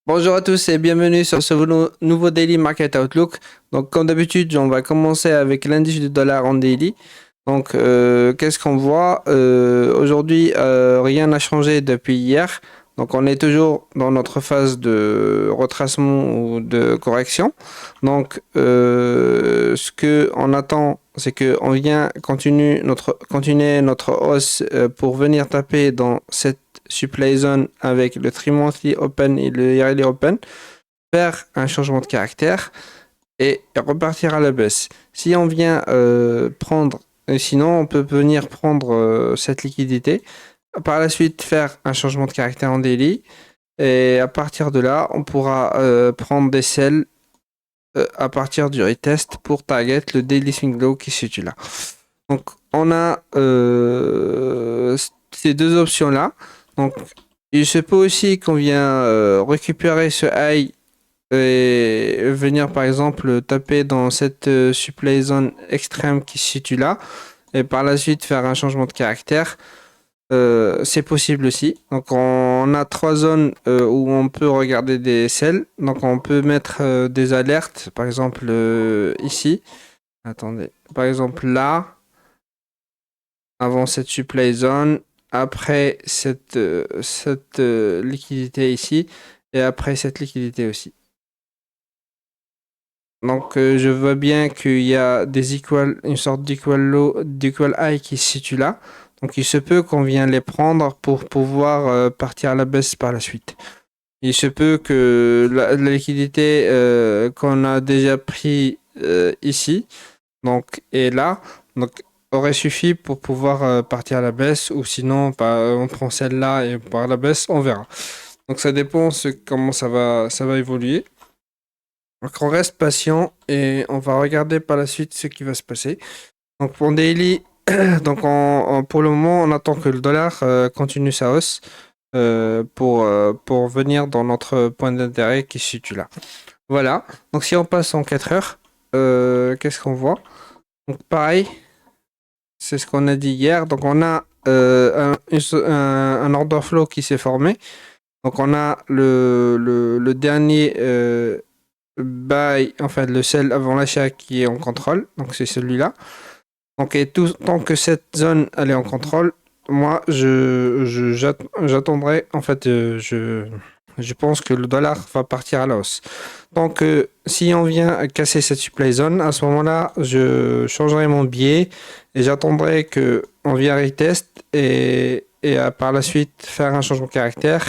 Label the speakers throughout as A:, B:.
A: Bonjour à tous et bienvenue sur ce nouveau Daily Market Outlook. Donc, comme d'habitude, on va commencer avec l'indice du dollar en daily. Donc, qu'est-ce qu'on voit? Aujourd'hui, rien n'a changé depuis hier. Donc, on est toujours dans notre phase de retracement ou de correction. Donc, ce que on attend, c'est que on vient continuer notre hausse pour venir taper dans cette supply zone avec le trimonthly open et le yearly open, faire un changement de caractère et repartir à la baisse. Si on vient prendre, sinon on peut venir prendre cette liquidité, par la suite faire un changement de caractère en daily et à partir de là, on pourra prendre des sells à partir du retest pour target le daily swing low qui se situe là. Donc on a ces deux options là. Donc il se peut aussi qu'on vient récupérer ce high et venir par exemple taper dans cette supply zone extrême qui se situe là et par la suite faire un changement de caractère. C'est possible aussi. Donc on a trois zones où on peut regarder des sells. Donc on peut mettre des alertes, par exemple ici. Attendez, par exemple là, avant cette supply zone, après cette liquidité ici et après cette liquidité aussi. Donc je vois bien qu'il y a une sorte d'equal low, d'equal high qui se situe là. Donc il se peut qu'on vienne les prendre pour pouvoir partir à la baisse par la suite. Il se peut que la liquidité qu'on a déjà pris ici, donc et là, donc aurait suffi pour pouvoir partir à la baisse ou sinon on prend celle-là et par la baisse, on verra. Donc ça dépend comment ça va évoluer. Donc on reste patient et on va regarder par la suite ce qui va se passer. Donc pour daily, donc pour le moment, on attend que le dollar continue sa hausse pour venir dans notre point d'intérêt qui se situe là. Voilà. Donc si on passe en 4 heures, qu'est-ce qu'on voit? Donc pareil, c'est ce qu'on a dit hier. Donc on a un order flow qui s'est formé. Donc on a le dernier buy, enfin le sell avant l'achat qui est en contrôle, donc c'est celui-là. Donc et tant que cette zone elle est en contrôle, moi j'attendrai, en fait je pense que le dollar va partir à la hausse. Donc si on vient casser cette supply zone, à ce moment-là, je changerai mon biais et j'attendrai que on vient retest et par la suite faire un changement de caractère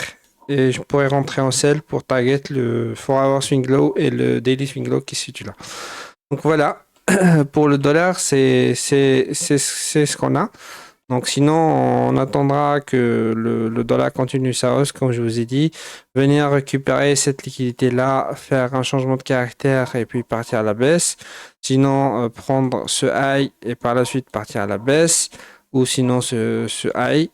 A: et je pourrais rentrer en sell pour target le 4 hour swing low et le daily swing low qui se situe là. Donc voilà, pour le dollar, c'est ce qu'on a. Donc sinon, on attendra que le dollar continue sa hausse, comme je vous ai dit, venir récupérer cette liquidité-là, faire un changement de caractère et puis partir à la baisse. Sinon, prendre ce high et par la suite partir à la baisse, ou sinon ce high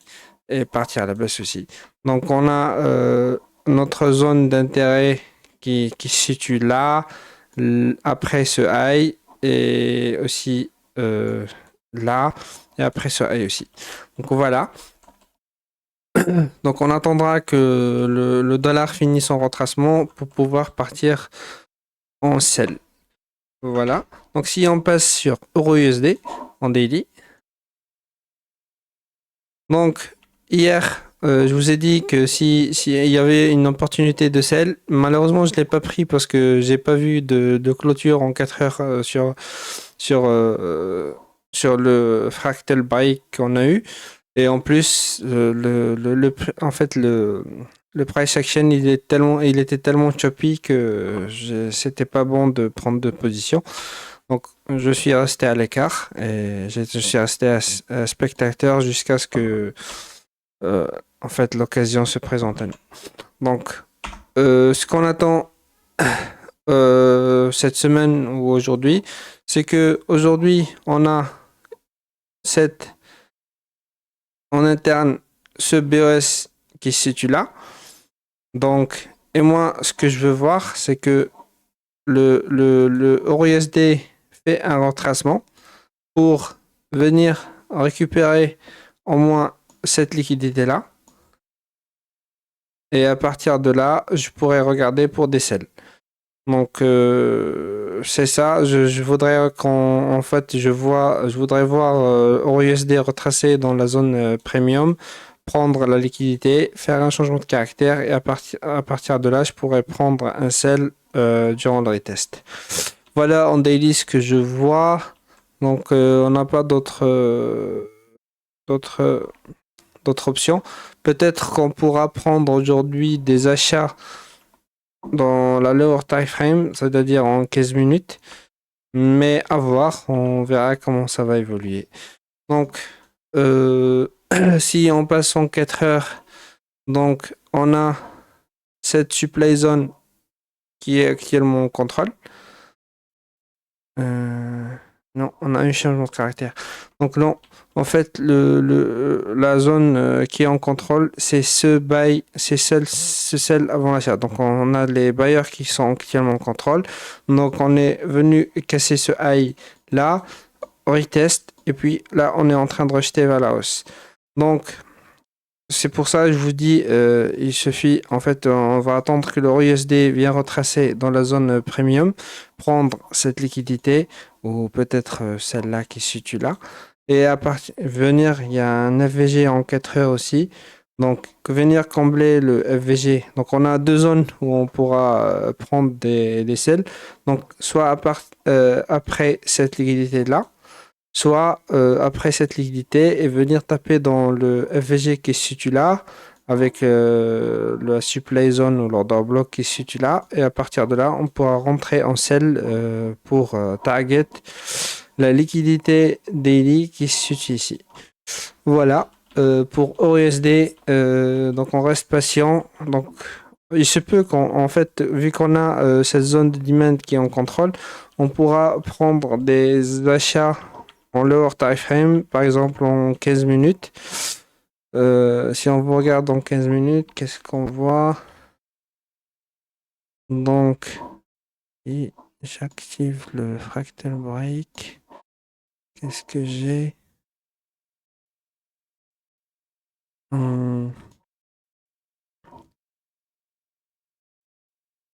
A: et partir à la baisse aussi. Donc on a notre zone d'intérêt qui se situe là, après ce high et aussi là et après ce high aussi. Donc voilà. Donc on attendra que le dollar finisse son retracement pour pouvoir partir en sell. Voilà. Donc si on passe sur EURUSD en daily. Donc hier, je vous ai dit que si il y avait une opportunité de sell, malheureusement je ne l'ai pas pris parce que j'ai pas vu de clôture en 4 heures sur, sur le fractal buy qu'on a eu. Et en plus, en fait, le price action, il était tellement choppy que c'était pas bon de prendre de position. Donc, je suis resté à l'écart et je suis resté à spectateur jusqu'à ce que, euh, en fait, l'occasion se présente à nous. Donc, ce qu'on attend cette semaine ou aujourd'hui, c'est que aujourd'hui, on a en interne ce BOS qui se situe là. Donc, et moi, ce que je veux voir, c'est que le EURUSD fait un retracement pour venir récupérer au moins cette liquidité-là Et à partir de là, je pourrais regarder pour des sells. Donc c'est ça. Je voudrais en fait, je voudrais voir EURUSD retracé dans la zone premium, prendre la liquidité, faire un changement de caractère et à partir de là, je pourrais prendre un sell durant le retest. Voilà en daily ce que je vois. Donc on n'a pas d'autres d'autres options. Peut-être qu'on pourra prendre aujourd'hui des achats dans la lower time frame, c'est-à-dire en 15 minutes. Mais à voir, on verra comment ça va évoluer. Donc, si on passe en 4 heures, donc on a cette supply zone qui est actuellement en contrôle. Non, on a un changement de caractère. Donc non, en fait, la zone qui est en contrôle, c'est celle avant l'achat. Donc on a les buyers qui sont actuellement en contrôle. Donc on est venu casser ce high là, retest, et puis là on est en train de rejeter vers la hausse. Donc c'est pour ça que je vous dis, il suffit, en fait, on va attendre que le USD vienne retracer dans la zone premium, prendre cette liquidité, ou peut-être celle-là qui se situe là, et à partir venir, il y a un FVG en 4 heures aussi, donc venir combler le FVG. Donc on a deux zones où on pourra prendre des sells, donc soit après cette liquidité-là, soit après cette liquidité et venir taper dans le FVG qui se situe là, avec la supply zone ou l'order block qui se situe là, et à partir de là, on pourra rentrer en sell pour target la liquidité daily qui se situe ici. Voilà. Pour OUSD, donc on reste patient. Donc il se peut qu'en fait, vu qu'on a cette zone de demand qui est en contrôle, on pourra prendre des achats en lower time frame, par exemple en 15 minutes. Si on regarde en 15 minutes, qu'est-ce qu'on voit? Donc, et j'active le fractal break. Qu'est-ce que j'ai?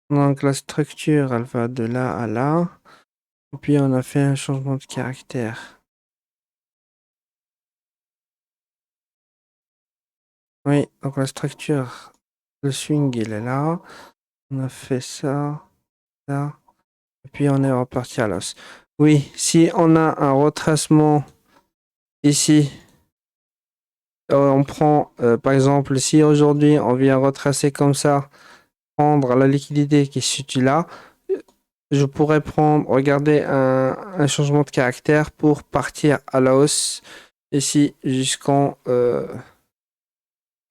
A: Donc la structure, elle va de là à là. Et puis on a fait un changement de caractère. Oui, donc la structure, le swing, il est là. On a fait ça, ça. Et puis on est reparti à l'os. Oui, si on a un retracement ici, on prend, par exemple, si aujourd'hui on vient retracer comme ça, prendre la liquidité qui se situe là, je pourrais prendre, regarder un changement de caractère pour partir à la hausse ici jusqu'en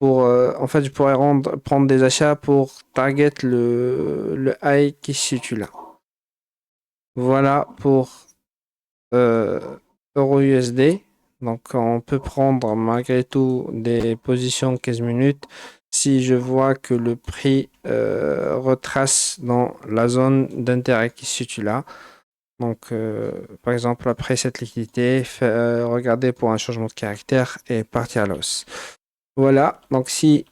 A: en fait, je pourrais prendre des achats pour target le high qui se situe là. Voilà pour Euro USD. Donc, on peut prendre malgré tout des positions 15 minutes si je vois que le prix retrace dans la zone d'intérêt qui se situe là. Donc, par exemple, après cette liquidité, regarder pour un changement de caractère et partir à l'os. Voilà, donc si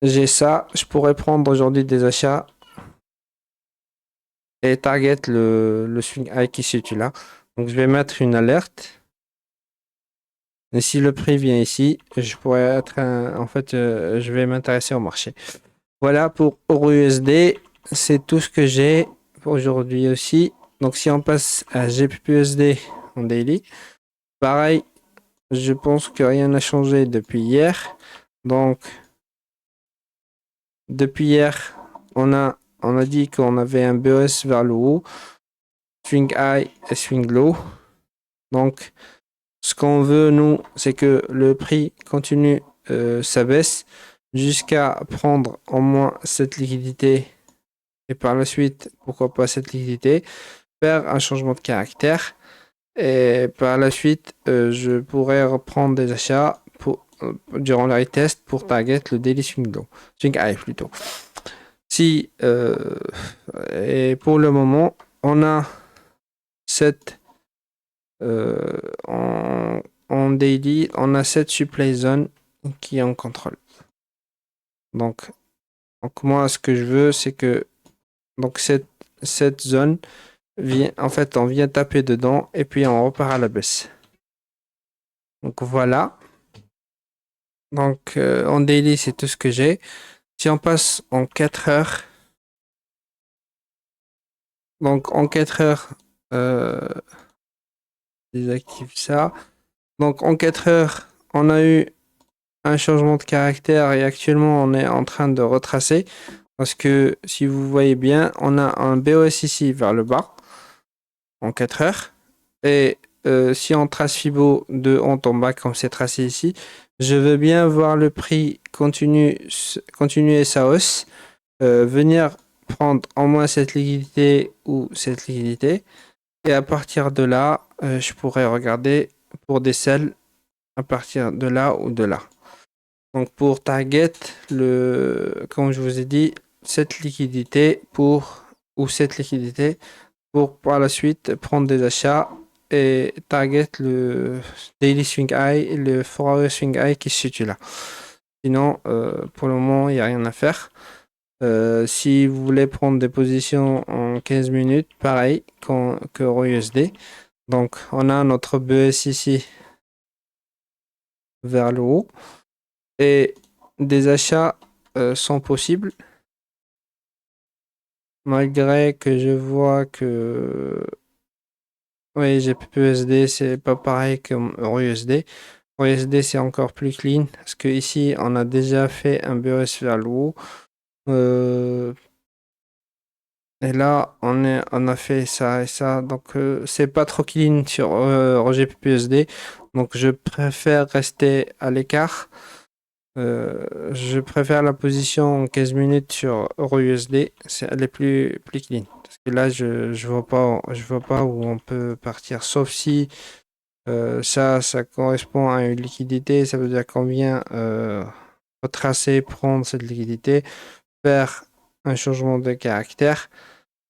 A: j'ai ça, je pourrais prendre aujourd'hui des achats et target le swing high qui se situe là. Donc, je vais mettre une alerte. Et si le prix vient ici, je pourrais être en fait, je vais m'intéresser au marché. Voilà pour Euro USD. C'est tout ce que j'ai pour aujourd'hui aussi. Donc, si on passe à GBP/USD en daily, pareil, je pense que rien n'a changé depuis hier. Donc, depuis hier, on a dit qu'on avait un BOS vers le haut, swing high et swing low. Donc, ce qu'on veut, nous, c'est que le prix continue sa baisse jusqu'à prendre au moins cette liquidité et par la suite, pourquoi pas cette liquidité, faire un changement de caractère et par la suite, je pourrais reprendre des achats durant la retest pour target le daily swing low, swing high plutôt. Si et pour le moment, on a cette en daily, on a cette supply zone qui est en contrôle. Donc Donc moi, ce que je veux, c'est que donc cette zone vient, en fait, on vient taper dedans et puis on repart à la baisse. Donc voilà. Donc en daily, c'est tout ce que j'ai. Si on passe en 4 heures, donc en 4 heures, euh, désactive ça. Donc en 4 heures, on a eu un changement de caractère et actuellement on est en train de retracer parce que si vous voyez bien, on a un BOS ici vers le bas en 4 heures et si on trace Fibo de haut en bas comme c'est tracé ici, je veux bien voir le prix continuer sa hausse, venir prendre en moins cette liquidité ou cette liquidité et à partir de là, je pourrais regarder pour des sells à partir de là ou de là. Donc pour target, comme je vous ai dit, cette liquidité cette liquidité pour par la suite prendre des achats et target le daily swing high et le 4 hour swing high qui se situe là. Sinon, pour le moment, il n'y a rien à faire. Si vous voulez prendre des positions en 15 minutes, pareil que EURUSD. Donc, on a notre BS ici vers le haut et des achats sont possibles malgré que je vois que oui, GPUSD c'est pas pareil que EURUSD. EURUSD c'est encore plus clean parce que ici on a déjà fait un BS vers le haut. Euh, et là on a fait ça et ça donc c'est pas trop clean sur GPUSD donc je préfère rester à l'écart. Je préfère la position en 15 minutes sur EURUSD, elle est plus clean. Parce que là, je vois pas où on peut partir, sauf si ça correspond à une liquidité, ça veut dire qu'on vient retracer, prendre cette liquidité, faire un changement de caractère,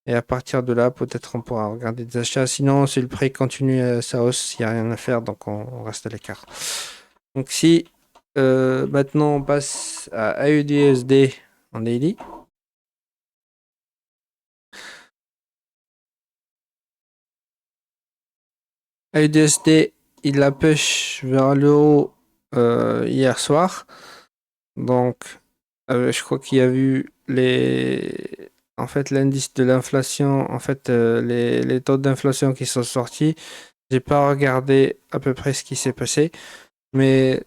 A: et à partir de là, peut-être on pourra regarder des achats. Sinon, si le prix continue sa hausse, il n'y a rien à faire, donc on reste à l'écart. Donc si maintenant on passe à AUDUSD en daily. AUDUSD, il a push vers le haut hier soir. Donc je crois qu'il y a eu en fait l'indice de l'inflation, en fait les taux d'inflation qui sont sortis. J'ai pas regardé à peu près ce qui s'est passé, mais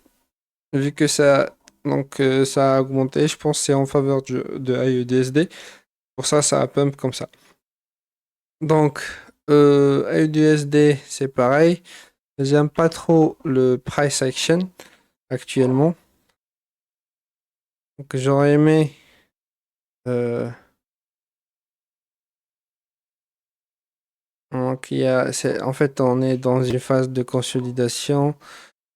A: vu que ça a augmenté, je pense que c'est en faveur de AUDUSD. Pour ça, ça a pump comme ça. Donc, AUDUSD, c'est pareil. J'aime pas trop le price action actuellement. Donc, j'aurais aimé. euh, donc, en fait, on est dans une phase de consolidation.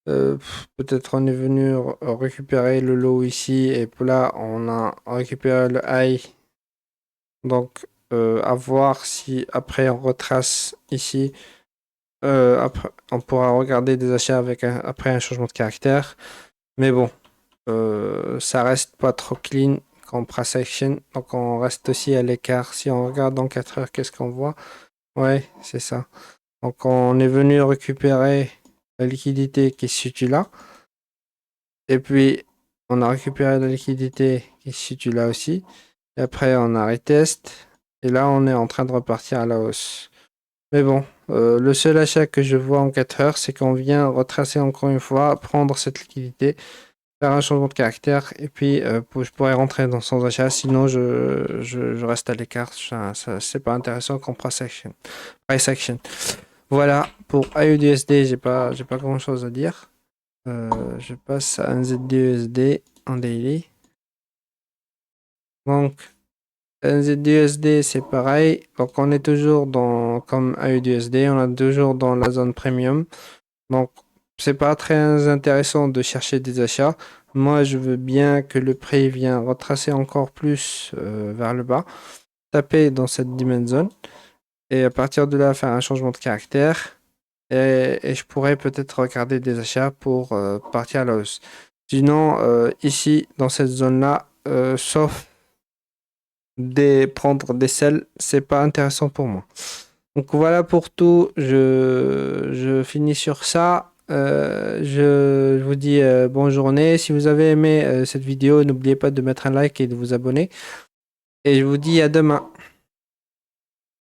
A: Peut-être on est venu récupérer le low ici et là, on a récupéré le high. Donc, à voir si après on retrace ici. Après, on pourra regarder des achats après un changement de caractère. Mais bon, ça reste pas trop clean comme price action. Donc on reste aussi à l'écart. Si on regarde dans 4 heures, qu'est-ce qu'on voit? Ouais, c'est ça. Donc on est venu récupérer la liquidité qui se situe là. Et puis on a récupéré la liquidité qui se situe là aussi. Et après on a retest. Et là on est en train de repartir à la hausse. Mais bon, le seul achat que je vois en 4 heures, c'est qu'on vient retracer encore une fois, prendre cette liquidité, faire un changement de caractère, et puis je pourrais rentrer dans son achat, sinon je reste à l'écart. C'est pas intéressant comme price action. Price action. Voilà, pour AUDUSD, j'ai pas grand chose à dire. Je passe à NZDUSD en daily. Donc, NZDUSD, c'est pareil. Donc, on est toujours comme AUDUSD, on est toujours dans la zone premium. Donc, c'est pas très intéressant de chercher des achats. Moi, je veux bien que le prix vienne retracer encore plus vers le bas, taper dans cette demand zone, et à partir de là, faire un changement de caractère. Et je pourrais peut-être regarder des achats pour partir à la hausse. Sinon, ici, dans cette zone-là, sauf prendre des selles, c'est pas intéressant pour moi. Donc voilà pour tout. Je finis sur ça. Je vous dis bonne journée. Si vous avez aimé cette vidéo, n'oubliez pas de mettre un like et de vous abonner. Et je vous dis à demain.